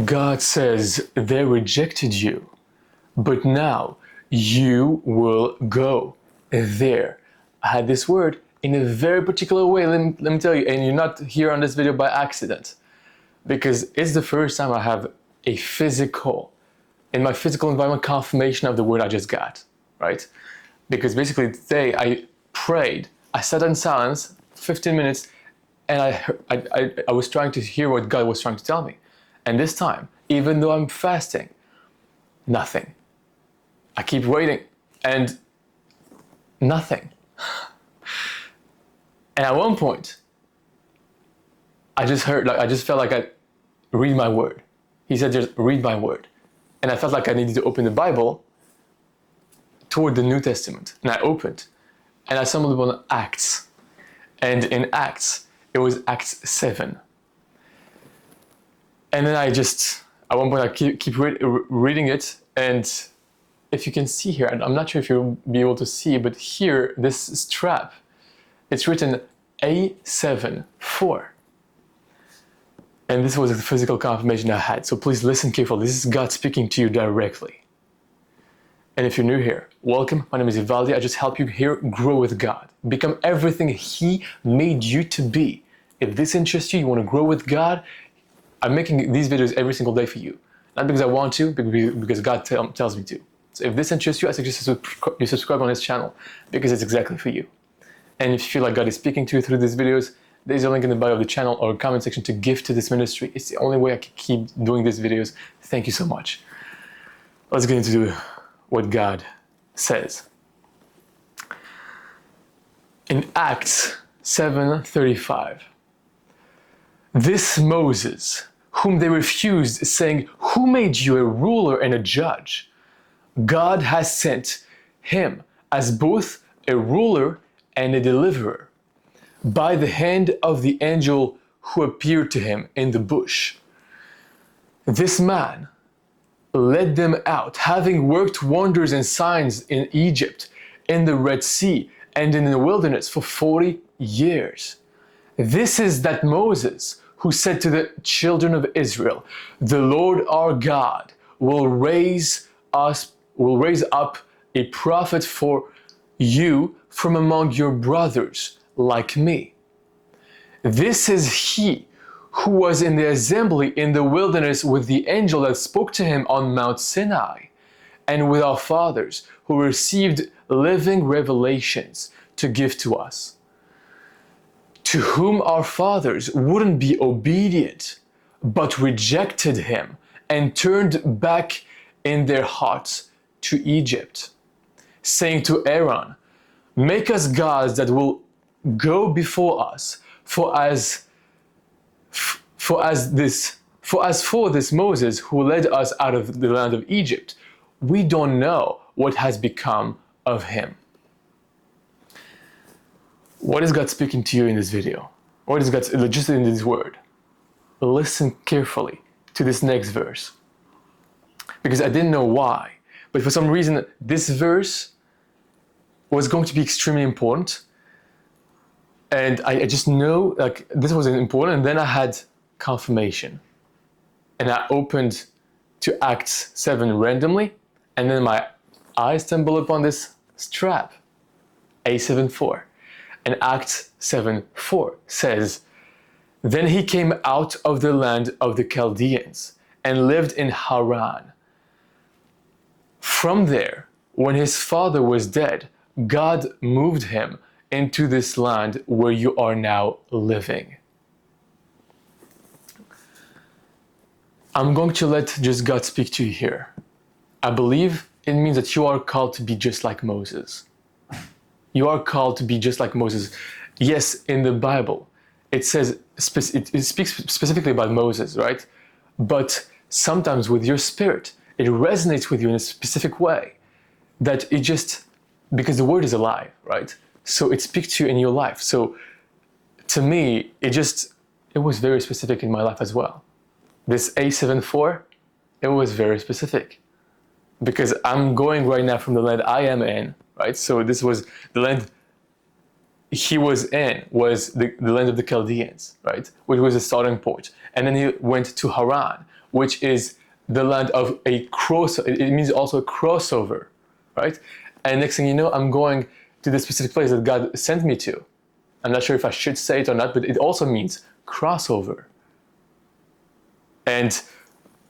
God says they rejected you, but now you will go there. I had this word in a very particular way, let me tell you, and you're not here on this video by accident, because it's the first time I have a physical, in my physical environment, confirmation of the word I just got, right? Because basically today I prayed, I sat in silence 15 minutes, and I was trying to hear what God was trying to tell me. And this time, even though I'm fasting, nothing. I keep waiting, and nothing. And at one point, I just felt like I read my word. He said, just read my word. And I felt like I needed to open the Bible toward the New Testament. And I opened, and I stumbled upon Acts. And in Acts, it was Acts 7. And then at one point I keep reading it, and if you can see here, I'm not sure if you'll be able to see, but here, this strap, it's written A74. And this was the physical confirmation I had. So please listen carefully. This is God speaking to you directly. And if you're new here, welcome. My name is Ivaldi. I just help you here grow with God. Become everything He made you to be. If this interests you, you want to grow with God, I'm making these videos every single day for you. Not because I want to, but because God tells me to. So if this interests you, I suggest you subscribe on this channel, because it's exactly for you. And if you feel like God is speaking to you through these videos, there's a link in the bio of the channel or comment section to give to this ministry. It's the only way I can keep doing these videos. Thank you so much. Let's get into what God says. In Acts 7:35, this Moses, whom they refused, saying, "Who made you a ruler and a judge?" God has sent him as both a ruler and a deliverer by the hand of the angel who appeared to him in the bush. This man led them out, having worked wonders and signs in Egypt, in the Red Sea, and in the wilderness for 40 years. This is that Moses who said to the children of Israel, "The Lord our God will raise up a prophet for you from among your brothers like me." This is he who was in the assembly in the wilderness with the angel that spoke to him on Mount Sinai, and with our fathers who received living revelations to give to us, to whom our fathers wouldn't be obedient, but rejected him and turned back in their hearts to Egypt, saying to Aaron, "Make us gods that will go before us, for as for this Moses who led us out of the land of Egypt, we don't know what has become of him." What is God speaking to you in this video? What is God just in this word? Listen carefully to this next verse, because I didn't know why, but for some reason this verse was going to be extremely important, and I just know like this was important. And then I had confirmation, and I opened to Acts 7 randomly, and then my eyes stumbled upon this strap, A74. And Acts 7:4 says, "Then he came out of the land of the Chaldeans and lived in Haran. From there, when his father was dead, God moved him into this land where you are now living." I'm going to let just God speak to you here. I believe it means that you are called to be just like Moses. You are called to be just like Moses. Yes, in the Bible, it says, it speaks specifically about Moses, right? But sometimes with your spirit, it resonates with you in a specific way that it just, because the word is alive, right? So it speaks to you in your life. So to me, it was very specific in my life as well. This A74, it was very specific, because I'm going right now from the land I am in, right? So this was the land he was in, was the land of the Chaldeans, right? Which was a starting point. And then he went to Haran, which is the land of a cross. It means also a crossover, right? And next thing you know, I'm going to the specific place that God sent me to. I'm not sure if I should say it or not, but it also means crossover. And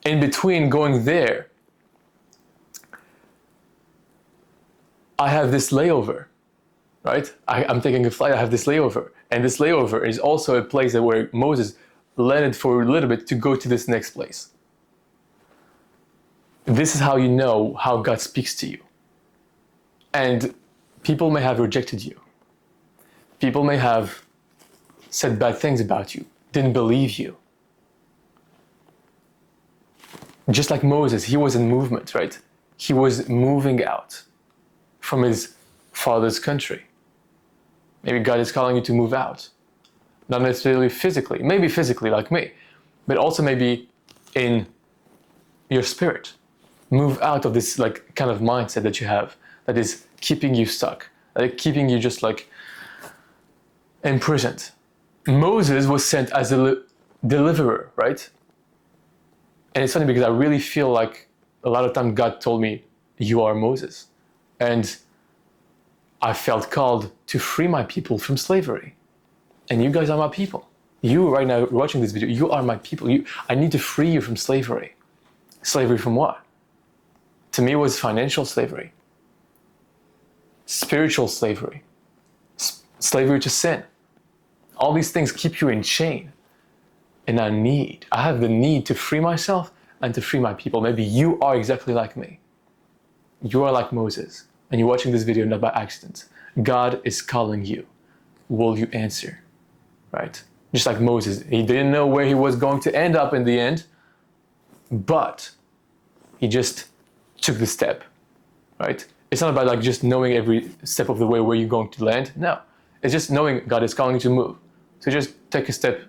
in between going there, I have this layover, right? I'm taking a flight, I have this layover. And this layover is also a place where Moses landed for a little bit to go to this next place. This is how you know how God speaks to you. And people may have rejected you. People may have said bad things about you, didn't believe you. Just like Moses, he was in movement, right? He was moving out from his father's country. Maybe God is calling you to move out. Not necessarily physically, maybe physically like me, but also maybe in your spirit. Move out of this like kind of mindset that you have that is keeping you stuck, like keeping you just like imprisoned. Moses was sent as a deliverer, right? And it's funny because I really feel like a lot of time God told me, you are Moses. And I felt called to free my people from slavery. And you guys are my people. You right now watching this video, you are my people. I need to free you from slavery. Slavery from what? To me, it was financial slavery, spiritual slavery, slavery to sin. All these things keep you in chain. And I have the need to free myself and to free my people. Maybe you are exactly like me. You are like Moses, and you're watching this video not by accident. God is calling you. Will you answer? Right? Just like Moses, he didn't know where he was going to end up in the end, but he just took the step, right? It's not about like just knowing every step of the way where you're going to land. No, it's just knowing God is calling you to move. So just take a step